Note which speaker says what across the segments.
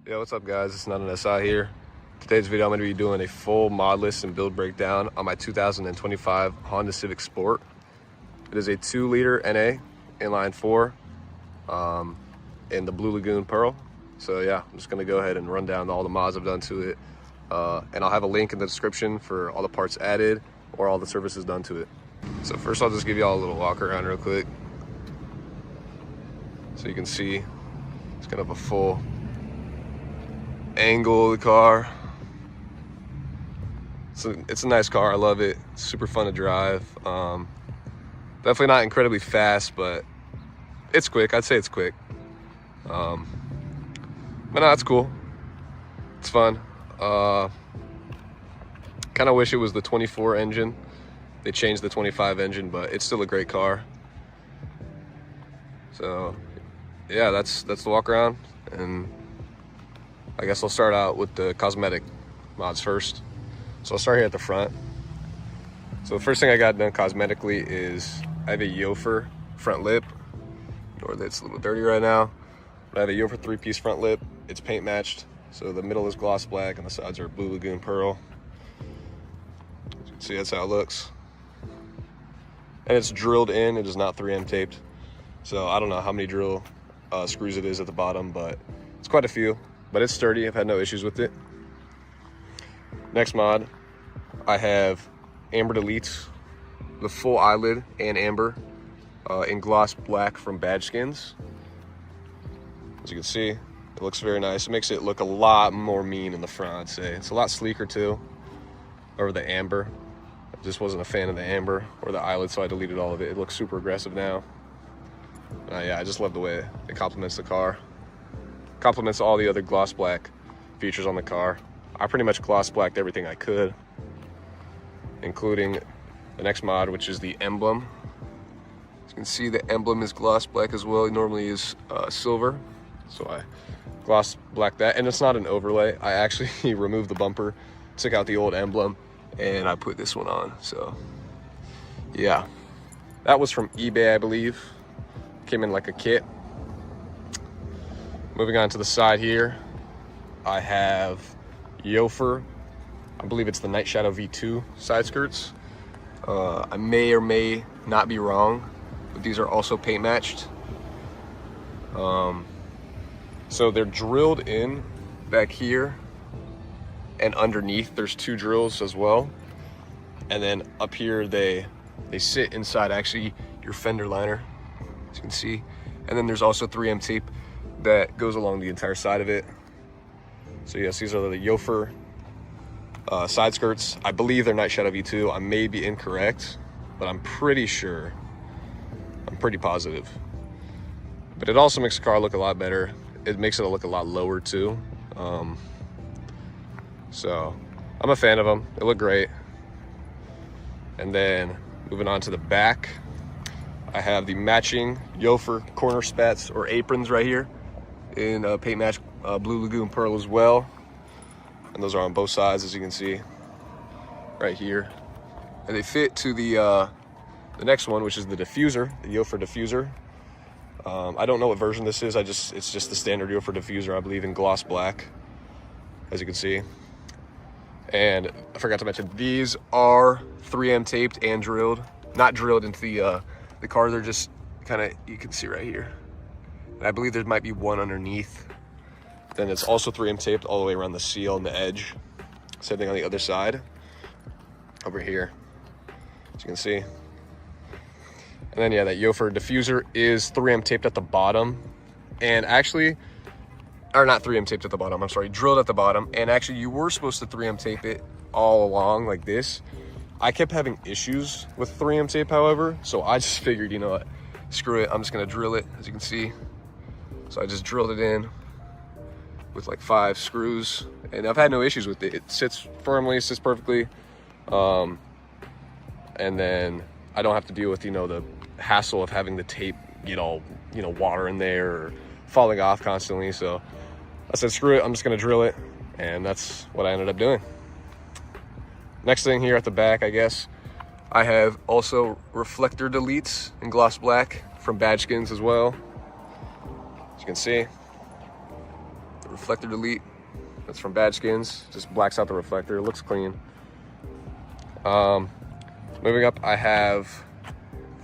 Speaker 1: Yeah, what's up guys? It's Not an SI here. Today's video I'm going to be doing a full mod list and build breakdown on my 2025 Honda Civic Sport. It is a 2-liter NA inline 4 in the Blue Lagoon Pearl. So yeah, I'm just going to go ahead and run down all the mods I've done to it. And I'll have a link in the description for all the parts added or all the services done to it. So first I'll just give you all a little walk around real quick. So you can see it's kind of a full angle of the car. It's a nice car. I love it. It's super fun to drive. Definitely not incredibly fast, but it's quick. I'd say it's quick. But no, it's cool. It's fun. Kind of wish it was the 24 engine. They changed the 25 engine, but it's still a great car. So yeah, that's the walk around, and I guess I'll start out with the cosmetic mods first. So I'll start here at the front. So the first thing I got done cosmetically is I have a Yofer front lip, or it's a little dirty right now, but I have a Yofer 3-piece front lip. It's paint matched, so the middle is gloss black and the sides are Blue Lagoon Pearl. As you can see, that's how it looks. And it's drilled in, it is not 3M taped. So I don't know how many drill screws it is at the bottom, but it's quite a few. But it's sturdy. I've had no issues with it. Next mod, I have Amber Deletes, the full eyelid and amber in gloss black from Badge Skins. As you can see, it looks very nice. It makes it look a lot more mean in the front, I'd say. It's a lot sleeker too over the amber. I just wasn't a fan of the amber or the eyelid, so I deleted all of it. It looks super aggressive now. Yeah, I just love the way it complements the car. Complements all the other gloss black features on the car. I pretty much gloss blacked everything I could, including the next mod, which is the emblem. As you can see, the emblem is gloss black as well. It normally is silver, so I gloss blacked that. And it's not an overlay. I actually removed the bumper, took out the old emblem, and I put this one on. So yeah, that was from eBay, I believe. Came in like a kit. Moving on to the side here, I have Yofer. I believe it's the Night Shadow V2 side skirts. I may or may not be wrong, but these are also paint matched. So they're drilled in back here, and underneath there's 2 drills as well. And then up here they sit inside actually your fender liner, as you can see. And then there's also 3M tape that goes along the entire side of it. So yes, these are the Yofer side skirts. I believe they're Night Shadow V2. I may be incorrect, but I'm pretty sure. I'm pretty positive. But it also makes the car look a lot better. It makes it look a lot lower too. So I'm a fan of them. They look great. And then moving on to the back, I have the matching Yofer corner spats or aprons right here in paint match Blue Lagoon Pearl as well. And those are on both sides, as you can see right here. And they fit to the next one, which is the diffuser, the Yofer diffuser. I don't know what version this is. It's just the standard Yofer diffuser, I believe, in gloss black, as you can see. And I forgot to mention, these are 3M taped and drilled. Not drilled into the car, they're just kind of, you can see right here. And I believe there might be one underneath. Then it's also 3M taped all the way around the seal and the edge. Same thing on the other side, over here, as you can see. And then yeah, that Yofer diffuser is 3M taped at the bottom. And actually, or not 3M taped at the bottom, I'm sorry, drilled at the bottom. And actually you were supposed to 3M tape it all along like this. I kept having issues with 3M tape, however, so I just figured, you know what, screw it, I'm just gonna drill it, as you can see. So I just drilled it in with like 5 screws, and I've had no issues with it. It sits firmly, it sits perfectly. And then I don't have to deal with, you know, the hassle of having the tape get all, you know, water in there or falling off constantly. So I said, screw it, I'm just gonna drill it. And that's what I ended up doing. Next thing here at the back, I guess, I have also reflector deletes in gloss black from Badge Skins as well. As you can see, reflector delete. That's from Bad Skins. Just blacks out the reflector. It looks clean. Moving up, I have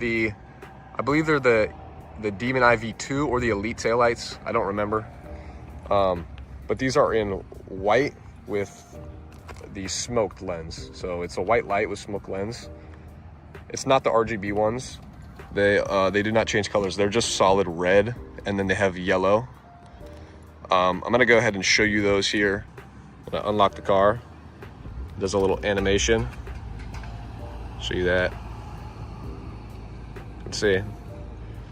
Speaker 1: I believe they're the Demon IV2 or the Elite taillights. I don't remember. But these are in white with the smoked lens. So it's a white light with smoked lens. It's not the RGB ones. They do not change colors. They're just solid red, and then they have yellow. I'm gonna go ahead and show you those here. I'm gonna unlock the car. There's a little animation. Show you that. Let's see.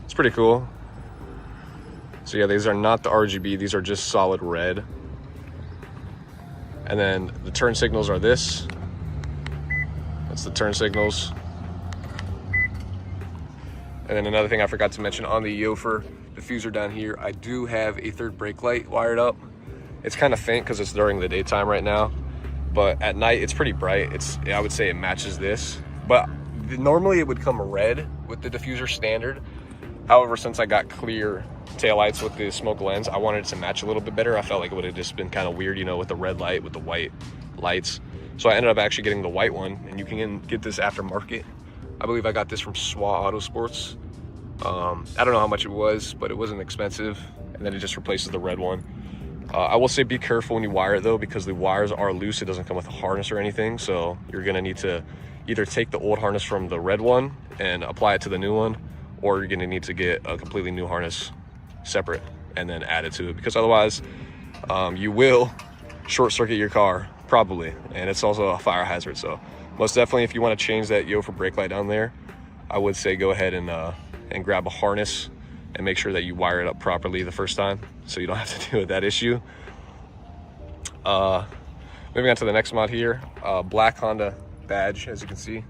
Speaker 1: It's pretty cool. So yeah, these are not the RGB. These are just solid red. And then the turn signals are this. That's the turn signals. And then another thing I forgot to mention on the Yofer diffuser down here, I do have a third brake light wired up. It's kind of faint because it's during the daytime right now, but at night it's pretty bright. I would say it matches this, but normally it would come red with the diffuser standard. However, since I got clear taillights with the smoke lens, I wanted it to match a little bit better. I felt like it would have just been kind of weird, you know, with the red light with the white lights. So I ended up actually getting the white one, and you can get this aftermarket. I believe I got this from SWA Autosports. I don't know how much it was, but it wasn't expensive. And then it just replaces the red one. I will say be careful when you wire it though, because the wires are loose. It doesn't come with a harness or anything. So you're gonna need to either take the old harness from the red one and apply it to the new one, or you're gonna need to get a completely new harness separate and then add it to it, because otherwise you will short circuit your car probably, and it's also a fire hazard. So most definitely, if you want to change that Yofer brake light down there, I would say go ahead and grab a harness and make sure that you wire it up properly the first time, so you don't have to deal with that issue. Moving on to the next mod here, black Honda badge, as you can see,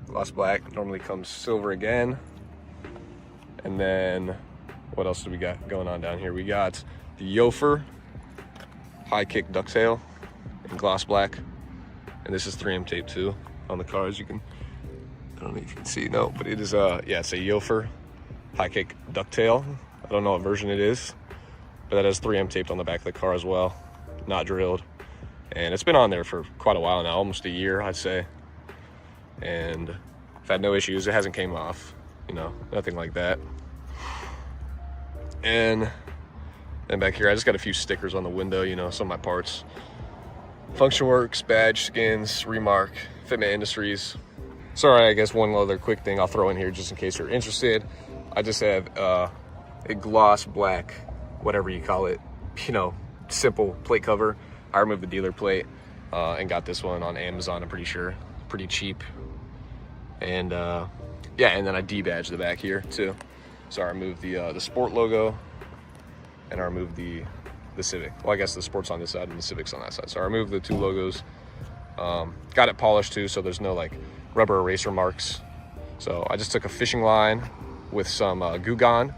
Speaker 1: gloss black. Normally comes silver again. And then what else do we got going on down here? We got the Yofer high kick ducktail in gloss black, and this is 3M tape too on the car, as you can, I don't know if you can see, no, but it is yeah, it's a Yofer high kick ducktail. I don't know what version it is, but that has 3M taped on the back of the car as well, not drilled. And it's been on there for quite a while now, almost a year I'd say, and I've had no issues. It hasn't came off, you know, nothing like that. And then back here I just got a few stickers on the window, you know, some of my parts. Function Works, Badge, Skins, Remark, Fitment Industries. Sorry, I guess one other quick thing I'll throw in here just in case you're interested. I just have a gloss black, whatever you call it, you know, simple plate cover. I removed the dealer plate and got this one on Amazon, I'm pretty sure. Pretty cheap. And yeah, and then I debadged the back here too. So I removed the Sport logo, and I removed the Civic. Well, I guess the Sport's on this side and the Civic's on that side. So I removed the two logos. Got it polished too, so there's no like rubber eraser marks. So I just took a fishing line with some Goo Gone,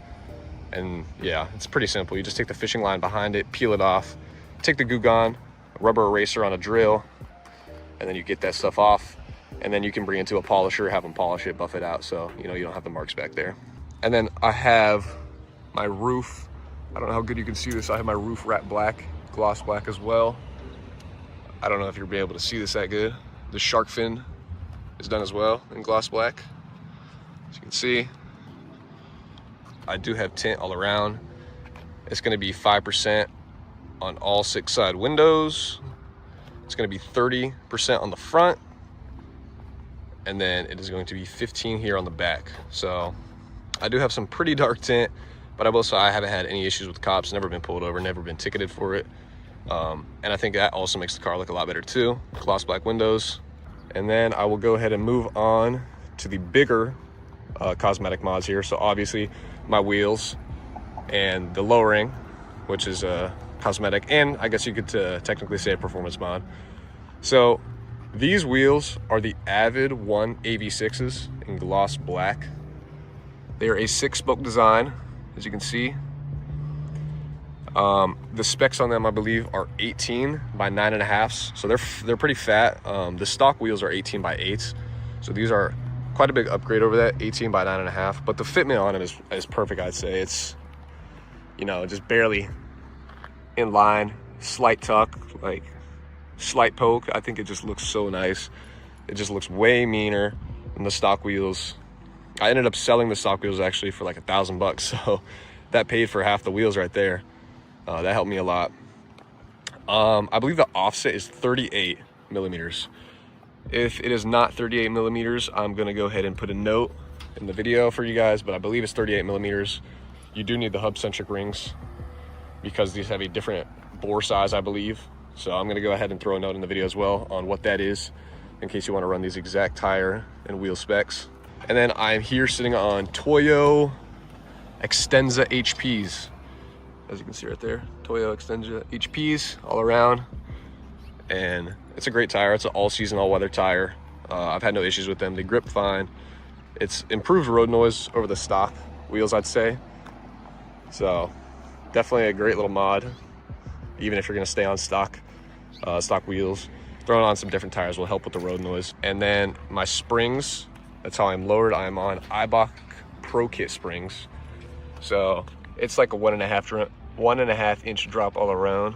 Speaker 1: and yeah, it's pretty simple. You just take the fishing line behind it, peel it off, take the Goo Gone, rubber eraser on a drill, and then you get that stuff off, and then you can bring it to a polisher, have them polish it, buff it out, so you know you don't have the marks back there. And then I have my roof. I don't know how good you can see this. I have my roof wrapped black, gloss black as well. I don't know if you'll be able to see this that good. The shark fin is done as well in gloss black. As you can see, I do have tint all around. It's gonna be 5% on all 6 side windows. It's gonna be 30% on the front. And then it is going to be 15 here on the back. So I do have some pretty dark tint, but I will say I haven't had any issues with cops, never been pulled over, never been ticketed for it. And I think that also makes the car look a lot better too. Gloss black windows. And then I will go ahead and move on to the bigger cosmetic mods here. So obviously my wheels and the lowering, which is a cosmetic, and I guess you could technically say a performance mod. So these wheels are the Avid 1 AV6s in gloss black. They are a 6-spoke design, as you can see. The specs on them, I believe, are 18 by 9.5, so they're pretty fat. The stock wheels are 18 by 8s, so these are quite a big upgrade over that, 18 by 9.5. But the fitment on them is perfect, I'd say. It's, you know, just barely in line. slight tuck, like slight poke. I think it just looks so nice. It just looks way meaner than the stock wheels. I ended up selling the stock wheels actually for like $1,000, so that paid for half the wheels right there. That helped me a lot. I believe the offset is 38 millimeters. If it is not 38 millimeters, I'm gonna go ahead and put a note in the video for you guys, but I believe it's 38 millimeters. You do need the hub-centric rings because these have a different bore size, I believe. So I'm gonna go ahead and throw a note in the video as well on what that is in case you wanna run these exact tire and wheel specs. And then I'm here sitting on Toyo Extenza HPs. As you can see right there, Toyo Extenza HPs all around. And it's a great tire. It's an all-season, all-weather tire. I've had no issues with them. They grip fine. It's improved road noise over the stock wheels, I'd say. So definitely a great little mod, even if you're gonna stay on stock wheels. Throwing on some different tires will help with the road noise. And then my springs, that's how I'm lowered. I'm on Eibach Pro Kit springs. So it's like a 1.5 inch drop all around,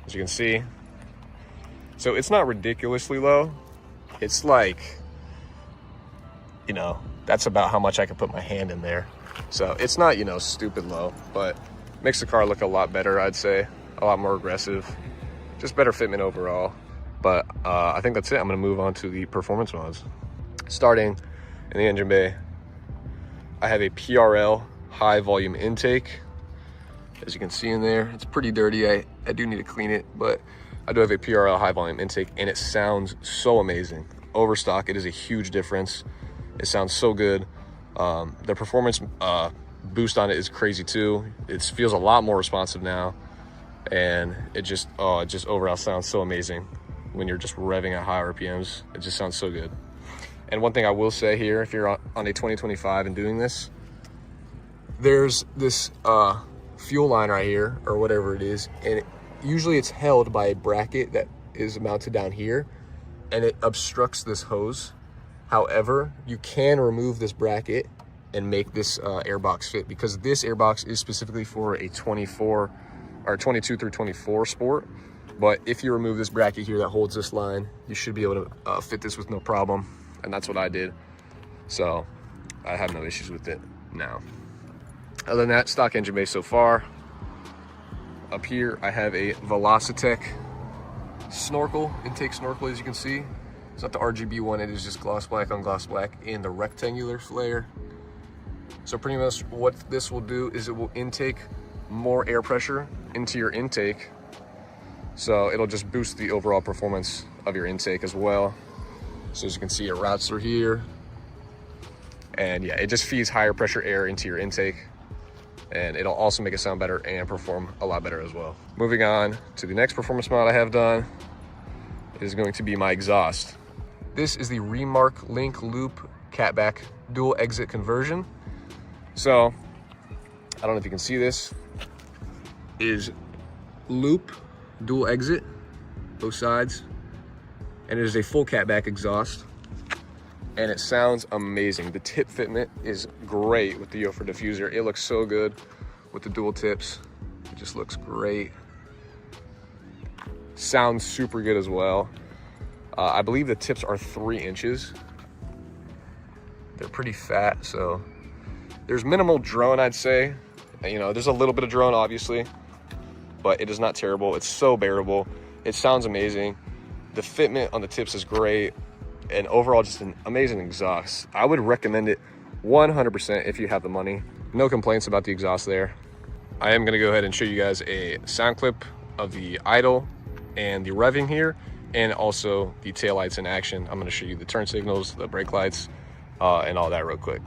Speaker 1: as you can see. So it's not ridiculously low. It's like, you know, that's about how much I can put my hand in there. So it's not, you know, stupid low, but makes the car look a lot better, I'd say. A lot more aggressive, just better fitment overall. But I think that's it. I'm gonna move on to the performance mods. Starting in the engine bay, I have a PRL high volume intake. As you can see in there, it's pretty dirty. I do need to clean it, but I do have a PRL high volume intake and it sounds so amazing. Over stock, it is a huge difference. It sounds so good. The performance boost on it is crazy too. It feels a lot more responsive now. And it just overall sounds so amazing when you're just revving at high RPMs. It just sounds so good. And one thing I will say here, if you're on a 2025 and doing this, there's this fuel line right here, or whatever it is, and usually it's held by a bracket that is mounted down here, and it obstructs this hose. However, you can remove this bracket and make this airbox fit, because this airbox is specifically for a 24 or 22 through 24 Sport. But if you remove this bracket here that holds this line, you should be able to fit this with no problem. And that's what I did. So I have no issues with it now. Other than that, stock engine bay so far. Up here, I have a Velocitec snorkel, intake snorkel, as you can see. It's not the RGB one, it is just gloss black on gloss black in the rectangular flare. So pretty much what this will do is it will intake more air pressure into your intake. So it'll just boost the overall performance of your intake as well. So as you can see, it routes through here. And yeah, it just feeds higher pressure air into your intake. And it'll also make it sound better and perform a lot better as well. Moving on to the next performance mod I have done is going to be my exhaust. This is the Remark Link Loop Catback dual exit conversion. So I don't know if you can see this, is loop dual exit, both sides. And it is a full catback exhaust. And it sounds amazing. The tip fitment is great with the Jofer diffuser. It looks so good with the dual tips. It just looks great. Sounds super good as well. I believe the tips are 3 inches. They're pretty fat, so there's minimal drone, I'd say. You know, there's a little bit of drone, obviously, but it is not terrible. It's so bearable. It sounds amazing. The fitment on the tips is great. And overall, just an amazing exhaust. I would recommend it 100% if you have the money. No complaints about the exhaust there. I am gonna go ahead and show you guys a sound clip of the idle and the revving here, and also the taillights in action. I'm gonna show you the turn signals, the brake lights, and all that real quick.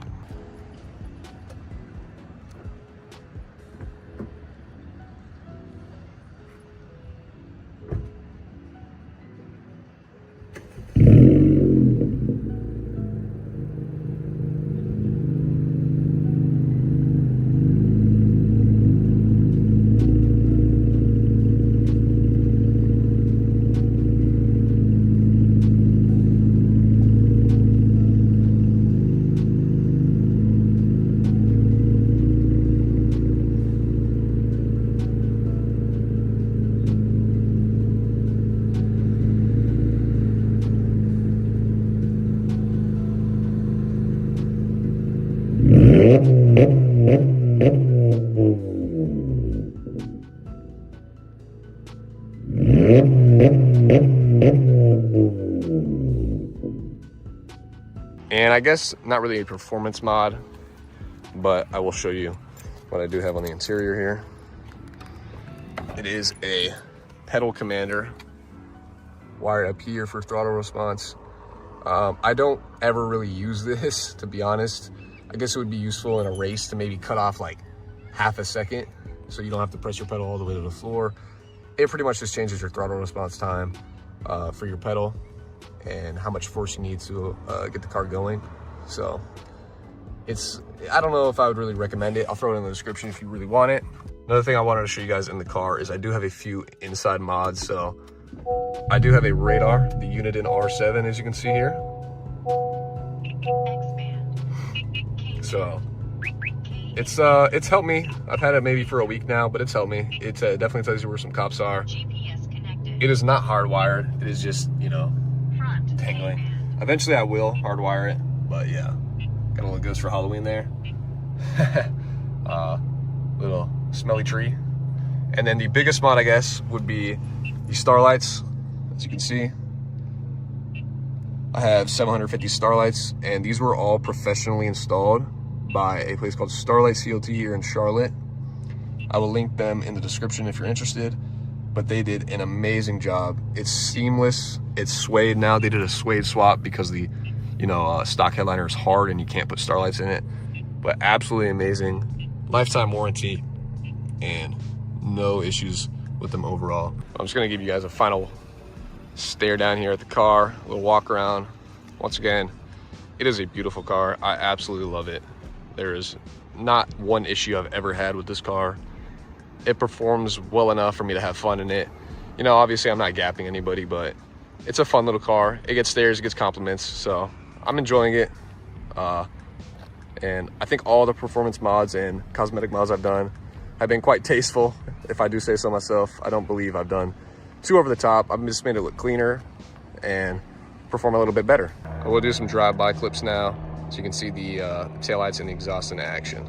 Speaker 1: And I guess not really a performance mod, but I will show you what I do have on the interior here. It is a pedal commander wired up here for throttle response. I don't ever really use this, to be honest. I guess it would be useful in a race to maybe cut off like half a second so you don't have to press your pedal all the way to the floor. It pretty much just changes your throttle response time for your pedal and how much force you need to get the car going. So I don't know if I would really recommend it. I'll throw it in the description if you really want it. Another thing I wanted to show you guys in the car is I do have a few inside mods. So I do have a radar, the Uniden R7, as you can see here. So it's helped me. I've had it maybe for a week now, but it's helped me. It definitely tells you where some cops are. It is not hardwired. It is just, you know, tangling. Eventually I will hardwire it, but yeah, got a little ghost for Halloween there. Little smelly tree. And then the biggest mod, I guess, would be the starlights. As you can see, I have 750 starlights, and these were all professionally installed by a place called Starlight CLT here in Charlotte. I will link them in the description if you're interested, but they did an amazing job. It's seamless. It's suede now. They did a suede swap because the, you know, stock headliner is hard and you can't put starlights in it, but absolutely amazing. Lifetime warranty and no issues with them overall. I'm just gonna give you guys a final stare down here at the car, a little walk around. Once again, it is a beautiful car. I absolutely love it. There is not one issue I've ever had with this car. It performs well enough for me to have fun in it. You know, obviously I'm not gapping anybody, but it's a fun little car. It gets stares, it gets compliments, so I'm enjoying it. And I think all the performance mods and cosmetic mods I've done have been quite tasteful, if I do say so myself. I don't believe I've done too over the top. I've just made it look cleaner and perform a little bit better. I will do some drive-by clips now, so you can see the taillights and the exhaust in action.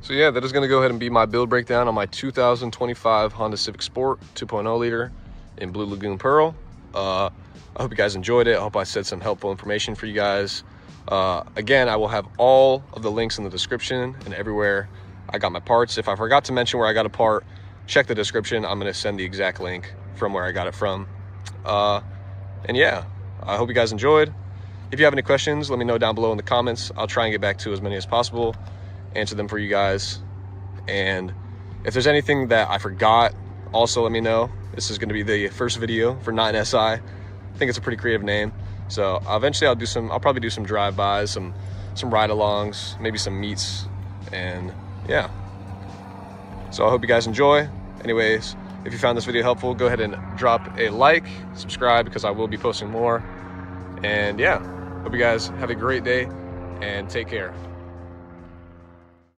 Speaker 1: So yeah, that is going to go ahead and be my build breakdown on my 2025 Honda Civic Sport 2.0 liter in Blue Lagoon Pearl. I hope you guys enjoyed it. I hope I said some helpful information for you guys. Again, I will have all of the links in the description and everywhere I got my parts. If I forgot to mention where I got a part, check the description. I'm going to send the exact link from where I got it from. And yeah, I hope you guys enjoyed. If you have any questions, let me know down below in the comments. I'll try and get back to as many as possible, answer them for you guys. And if there's anything that I forgot, also let me know. This is going to be the first video for 9SI. I think it's a pretty creative name. So eventually I'll probably do some drive-bys, some ride-alongs, maybe some meets, and yeah. So I hope you guys enjoy. Anyways, if you found this video helpful, go ahead and drop a like, subscribe, because I will be posting more. And yeah, hope you guys have a great day and take care.